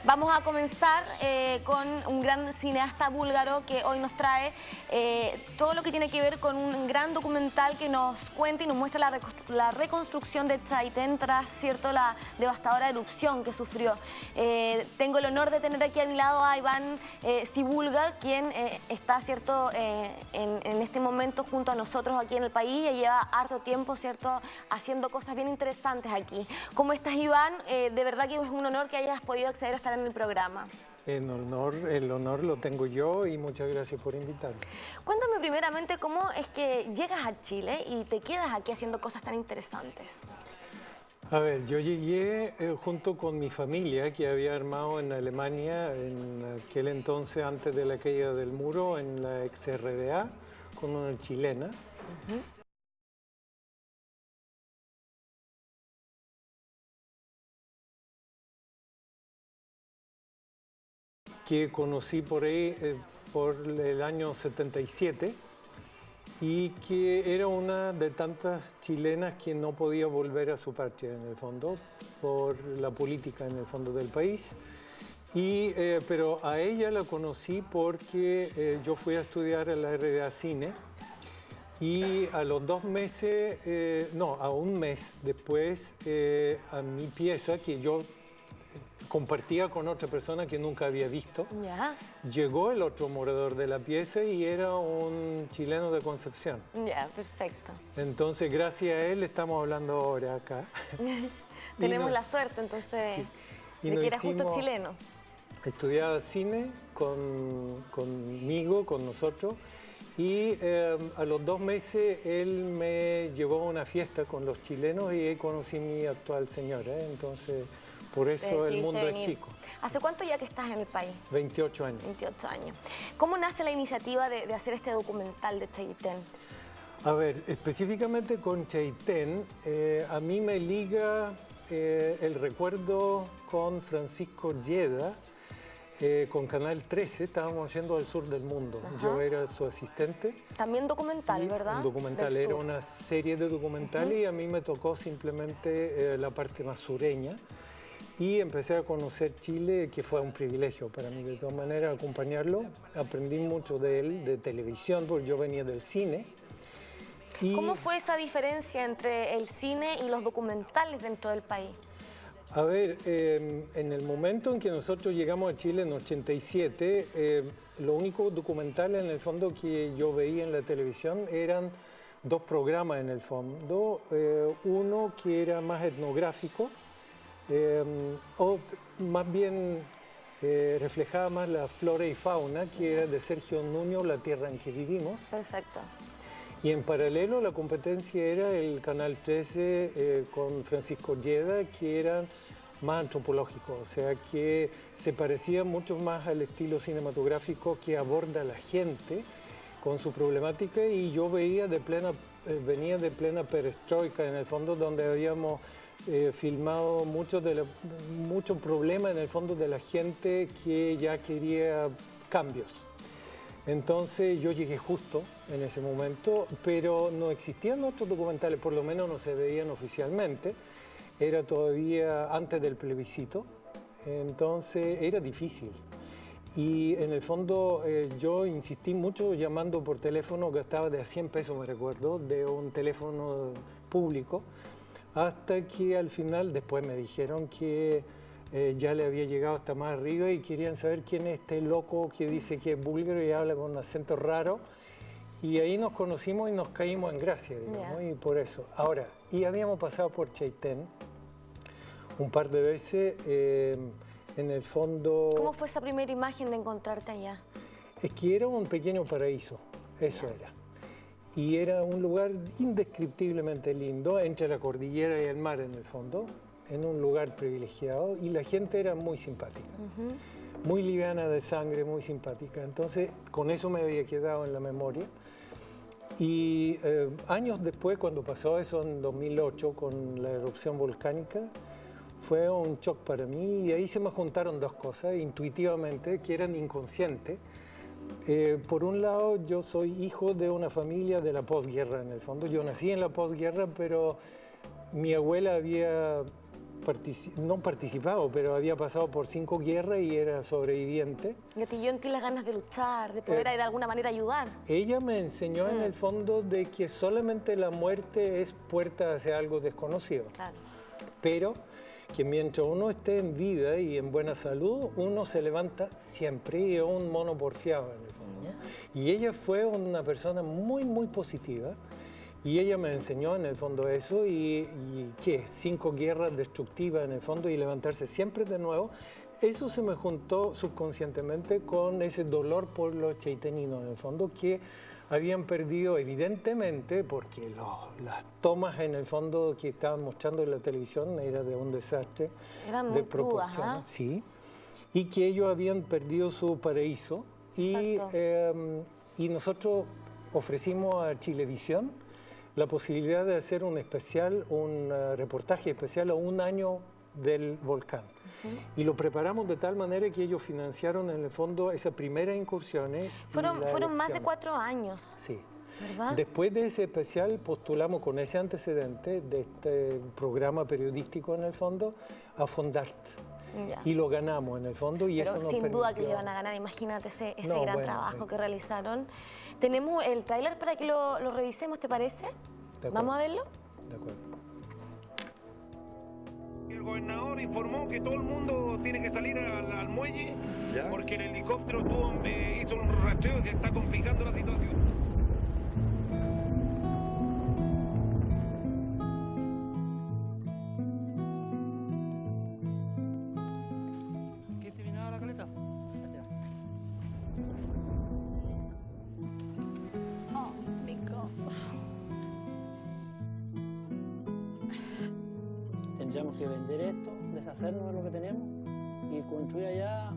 Vamos a comenzar con un gran cineasta búlgaro que hoy nos trae todo lo que tiene que ver con un gran documental que nos cuenta y nos muestra la reconstrucción de Chaitén tras, ¿cierto?, la devastadora erupción que sufrió. Tengo el honor de tener aquí a mi lado a Iván Sibulga, quien está, ¿cierto?, en este momento junto a nosotros aquí en el país y lleva harto tiempo, ¿cierto?, haciendo cosas bien interesantes aquí. ¿Cómo estás, Iván? De verdad que es un honor que hayas podido acceder a estar en el programa. El honor lo tengo yo y muchas gracias por invitarme. Cuéntame primeramente cómo es que llegas a Chile y te quedas aquí haciendo cosas tan interesantes. A ver, yo llegué junto con mi familia que había armado en Alemania en aquel entonces, antes de la caída del muro, en la ex RDA, con una chilena. Que conocí por ahí por el año 77 y que era una de tantas chilenas que no podía volver a su patria en el fondo por la política en el fondo del país. Pero a ella la conocí porque yo fui a estudiar a la RDA Cine y a los 2 meses, a un mes después, a mi pieza que yo compartía con otra persona que nunca había visto. Ya. Llegó el otro morador de la pieza y era un chileno de Concepción. Ya, perfecto. Entonces, gracias a él estamos hablando ahora acá. Tenemos la suerte, entonces, sí, de que era justo chileno. Estudiaba cine conmigo, con nosotros, y a los 2 meses él me llevó a una fiesta con los chilenos y ahí conocí a mi actual señora. Entonces, por eso el mundo es chico. ¿Hace cuánto ya que estás en el país? 28 años. 28 años. ¿Cómo nace la iniciativa de hacer este documental de Chaitén? A ver, específicamente con Chaitén, a mí me liga el recuerdo con Francisco Lleda, con Canal 13, estábamos haciendo Al Sur del Mundo. Ajá. Yo era su asistente. También documental, ¿verdad? Un documental, era una serie de documentales y a mí me tocó simplemente la parte más sureña. Y empecé a conocer Chile, que fue un privilegio para mí de todas maneras acompañarlo. Aprendí mucho de él, de televisión, porque yo venía del cine. ¿Cómo fue esa diferencia entre el cine y los documentales dentro del país? A ver, en el momento en que nosotros llegamos a Chile en 87, lo único documental en el fondo que yo veía en la televisión eran 2 programas en el fondo. Uno que era más etnográfico, o más bien reflejaba más la flora y fauna, que era de Sergio Nuño, La Tierra en que Vivimos. Perfecto. Y en paralelo la competencia era el Canal 13 con Francisco Lleda, que era más antropológico, o sea que se parecía mucho más al estilo cinematográfico que aborda la gente con su problemática, y yo venía de plena perestroika en el fondo, donde habíamos filmado muchos problemas en el fondo de la gente que ya quería cambios. Entonces yo llegué justo en ese momento, pero no existían otros documentales, por lo menos no se veían oficialmente. Era todavía antes del plebiscito, entonces era difícil. Y en el fondo yo insistí mucho llamando por teléfono, gastaba de a 100 pesos, me recuerdo, de un teléfono público, hasta que al final después me dijeron que ya le había llegado hasta más arriba y querían saber quién es este loco que dice que es búlgaro y habla con un acento raro. Y ahí nos conocimos y nos caímos en gracia, digamos, y por eso. Ahora, y habíamos pasado por Chaitén un par de veces, en el fondo... ¿Cómo fue esa primera imagen de encontrarte allá? Es que era un pequeño paraíso, eso era. Y era un lugar indescriptiblemente lindo, entre la cordillera y el mar en el fondo, en un lugar privilegiado, y la gente era muy simpática, muy liviana de sangre, muy simpática. Entonces, con eso me había quedado en la memoria. Y años después, cuando pasó eso en 2008, con la erupción volcánica, fue un shock para mí, y ahí se me juntaron 2 cosas, intuitivamente, que eran inconscientes. Por un lado, yo soy hijo de una familia de la posguerra, en el fondo. Yo nací en la posguerra, pero mi abuela había no participado, pero había pasado por 5 guerras y era sobreviviente. Gatilló en ti las ganas de luchar, de poder de alguna manera ayudar. Ella me enseñó en el fondo de que solamente la muerte es puerta hacia algo desconocido. Claro. Pero que mientras uno esté en vida y en buena salud, uno se levanta siempre y es un mono porfiado en el fondo. Y ella fue una persona muy, muy positiva. Y ella me enseñó en el fondo eso y ¿qué? 5 guerras destructivas en el fondo y levantarse siempre de nuevo. Eso se me juntó subconscientemente con ese dolor por los cheiteninos en el fondo que habían perdido evidentemente porque las tomas en el fondo que estaban mostrando en la televisión era de un desastre. Eran muy crudas, ¿eh? Sí, y que ellos habían perdido su paraíso y nosotros ofrecimos a Chilevisión la posibilidad de hacer un especial, un reportaje especial a 1 año del volcán. Y lo preparamos de tal manera que ellos financiaron en el fondo esa primera incursión. Fueron más de 4 años. Sí. ¿Verdad? Después de ese especial postulamos con ese antecedente de este programa periodístico en el fondo a Fondart. Ya. Y lo ganamos en el fondo y pero eso nos sin permitió... duda que le van a ganar, imagínate ese No, gran bueno, trabajo que realizaron. Tenemos el tráiler para que lo revisemos, ¿te parece? ¿Vamos a verlo? De acuerdo. El gobernador informó que todo el mundo tiene que salir al muelle. ¿Ya? Porque el helicóptero hizo un rastreo y se está complicando la situación. ¿Qué terminaba la caleta? Allá. Oh, mi cosa. Tendríamos que vender esto, deshacernos de lo que tenemos y construir allá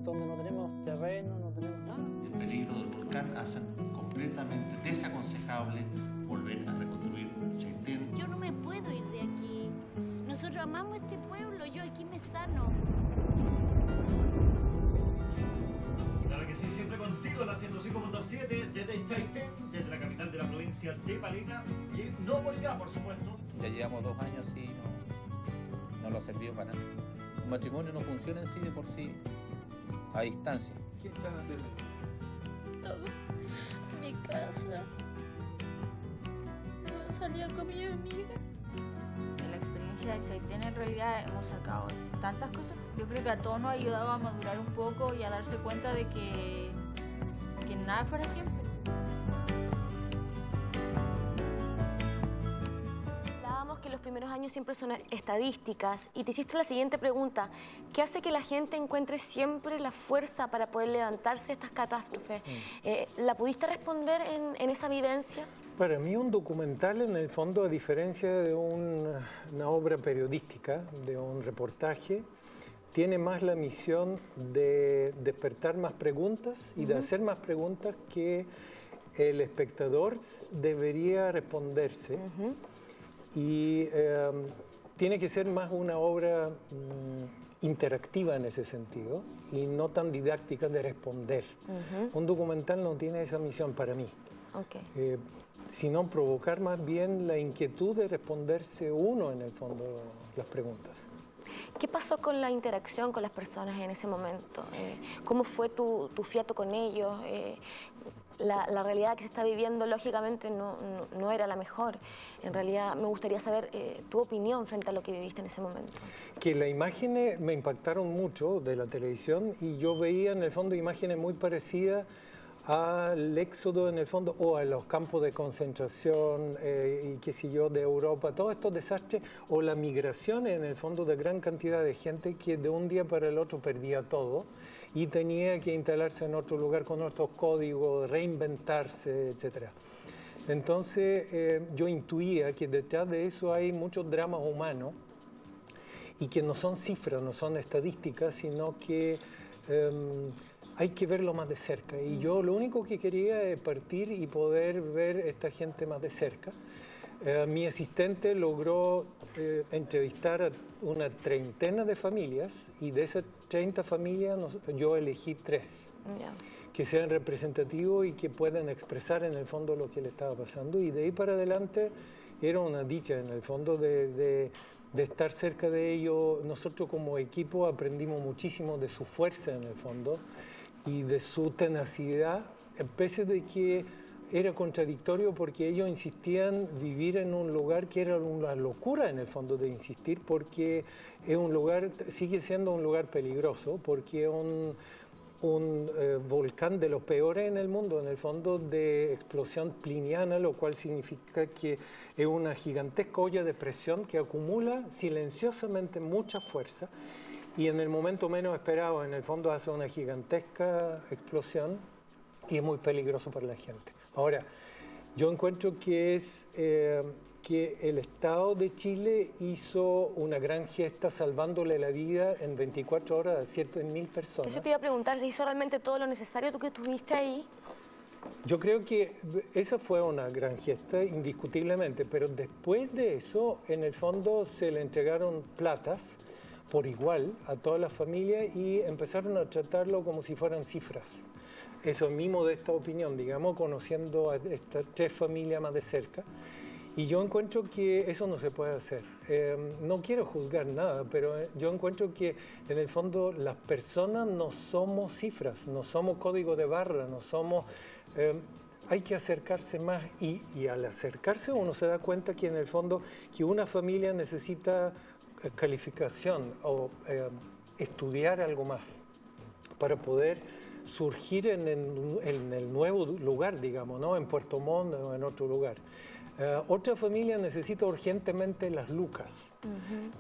donde no tenemos terreno, no tenemos nada. El peligro del volcán hace completamente desaconsejable volver a reconstruir Chaitén. Yo no me puedo ir de aquí. Nosotros amamos este pueblo, yo aquí me sano. Claro que sí, siempre contigo, la 105.7 desde Chaitén, desde la capital de la provincia de Palena, y no Bolivia, por supuesto. Ya llevamos 2 años y no lo ha servido para nada. Un matrimonio no funciona en sí de por sí a distancia. ¿Quién sabe Todo. Mi casa. No salía con mi amiga. De la experiencia de Chaitén en realidad hemos sacado tantas cosas. Yo creo que a todos nos ha ayudado a madurar un poco y a darse cuenta de que nada es para siempre. Que los primeros años siempre son estadísticas y te hiciste la siguiente pregunta: ¿qué hace que la gente encuentre siempre la fuerza para poder levantarse de estas catástrofes? ¿La pudiste responder en esa vivencia? Para mí un documental en el fondo, a diferencia de una obra periodística, de un reportaje, tiene más la misión de despertar más preguntas y de hacer más preguntas que el espectador debería responderse. Y tiene que ser más una obra interactiva en ese sentido y no tan didáctica de responder. Un documental no tiene esa misión para mí, sino provocar más bien la inquietud de responderse uno en el fondo las preguntas. ¿Qué pasó con la interacción con las personas en ese momento? ¿Cómo fue tu fiato con ellos? La realidad que se está viviendo, lógicamente, no era la mejor. En realidad, me gustaría saber tu opinión frente a lo que viviste en ese momento. Que las imágenes me impactaron mucho de la televisión y yo veía en el fondo imágenes muy parecidas al éxodo en el fondo o a los campos de concentración y qué sé yo, de Europa, todos estos desastres o la migración en el fondo de gran cantidad de gente que de un día para el otro perdía todo y tenía que instalarse en otro lugar con otros códigos, reinventarse, etc. Entonces yo intuía que detrás de eso hay muchos dramas humanos y que no son cifras, no son estadísticas, sino que hay que verlo más de cerca. Y yo lo único que quería es partir y poder ver a esta gente más de cerca. Mi asistente logró entrevistar a una treintena de familias y de esas 30 familias yo elegí 3 que sean representativos y que puedan expresar en el fondo lo que le estaba pasando. Y de ahí para adelante era una dicha en el fondo de de estar cerca de ellos. Nosotros como equipo aprendimos muchísimo de su fuerza en el fondo y de su tenacidad, pese de que era contradictorio porque ellos insistían vivir en un lugar que era una locura en el fondo de insistir, porque es un lugar, sigue siendo un lugar peligroso, porque es un volcán de los peores en el mundo, en el fondo de explosión pliniana, lo cual significa que es una gigantesca olla de presión que acumula silenciosamente mucha fuerza y en el momento menos esperado, en el fondo hace una gigantesca explosión y es muy peligroso para la gente. Ahora, yo encuentro que es que el Estado de Chile hizo una gran gesta salvándole la vida en 24 horas a 7.000 personas. Eso te iba a preguntar, ¿se hizo realmente todo lo necesario tú que estuviste ahí? Yo creo que esa fue una gran gesta, indiscutiblemente, pero después de eso, en el fondo se le entregaron platas por igual a todas las familias y empezaron a tratarlo como si fueran cifras. Eso es mi modesta opinión, digamos, conociendo a estas 3 familias más de cerca. Y yo encuentro que eso no se puede hacer. No quiero juzgar nada, pero yo encuentro que en el fondo las personas no somos cifras, no somos código de barra, no somos... hay que acercarse más y al acercarse uno se da cuenta que en el fondo que una familia necesita calificación o estudiar algo más para poder surgir en el nuevo lugar, digamos, ¿no? En Puerto Montt o en otro lugar. Otra familia necesita urgentemente las lucas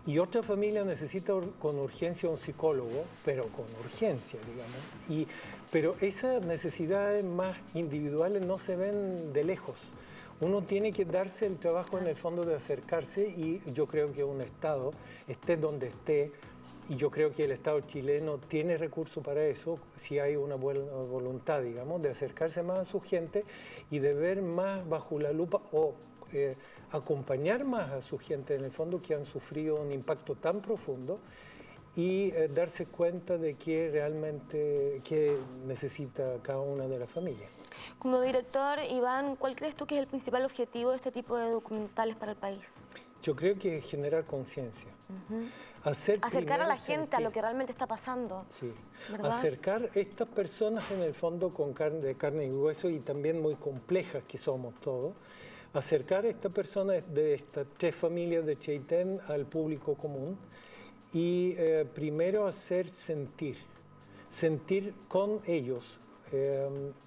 y otra familia necesita con urgencia un psicólogo, pero con urgencia, digamos. Pero esas necesidades más individuales no se ven de lejos. Uno tiene que darse el trabajo en el fondo de acercarse y yo creo que un Estado, esté donde esté, y yo creo que el Estado chileno tiene recursos para eso, si hay una buena voluntad, digamos, de acercarse más a su gente y de ver más bajo la lupa o acompañar más a su gente en el fondo que han sufrido un impacto tan profundo y darse cuenta de qué realmente necesita cada una de las familias. Como director, Iván, ¿cuál crees tú que es el principal objetivo de este tipo de documentales para el país? Yo creo que es generar conciencia. Acercar a la gente a lo que realmente está pasando. Sí. ¿Verdad? Acercar estas personas en el fondo con de carne y hueso y también muy complejas que somos todos. Acercar a estas personas de estas 3 familias de Chaitén al público común y primero hacer sentir con ellos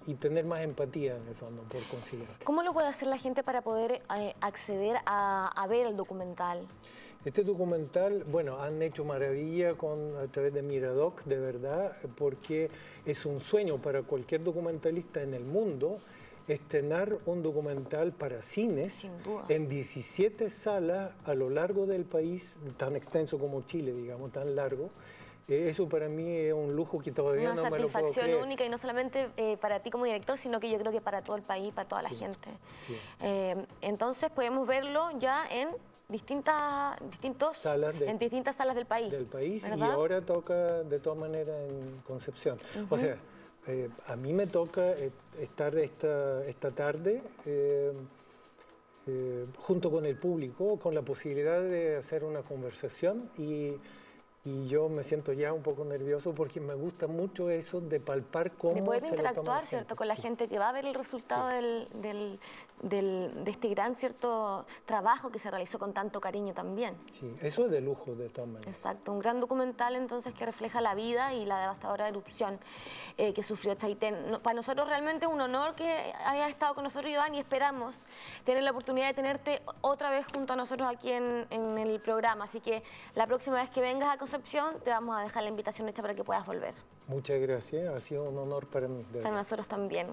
y tener más empatía en el fondo, por considerar. ¿Cómo lo puede hacer la gente para poder acceder a ver el documental? Este documental, bueno, han hecho maravilla a través de Miradoc, de verdad, porque es un sueño para cualquier documentalista en el mundo estrenar un documental para cines en 17 salas a lo largo del país, tan extenso como Chile, digamos, tan largo. Eso para mí es un lujo que todavía no me lo puedo creer. Una satisfacción única y no solamente para ti como director, sino que yo creo que para todo el país, para toda la gente. Sí. Entonces podemos verlo ya en distintas salas del país. ¿verdad? Y ahora toca de todas maneras en Concepción. O sea, a mí me toca estar esta tarde junto con el público, con la posibilidad de hacer una conversación y yo me siento ya un poco nervioso porque me gusta mucho eso de palpar cómo de poder se interactuar, ¿cierto?, con la gente que va a ver el resultado de este gran, cierto, trabajo que se realizó con tanto cariño también. Sí, eso es de lujo de todas maneras. Exacto, un gran documental entonces que refleja la vida y la devastadora erupción que sufrió Chaitén. Para nosotros realmente es un honor que hayas estado con nosotros, Iván, y esperamos tener la oportunidad de tenerte otra vez junto a nosotros aquí en el programa. Así que la próxima vez que vengas a Concepción te vamos a dejar la invitación hecha para que puedas volver. Muchas gracias, ha sido un honor para mí. Para nosotros también.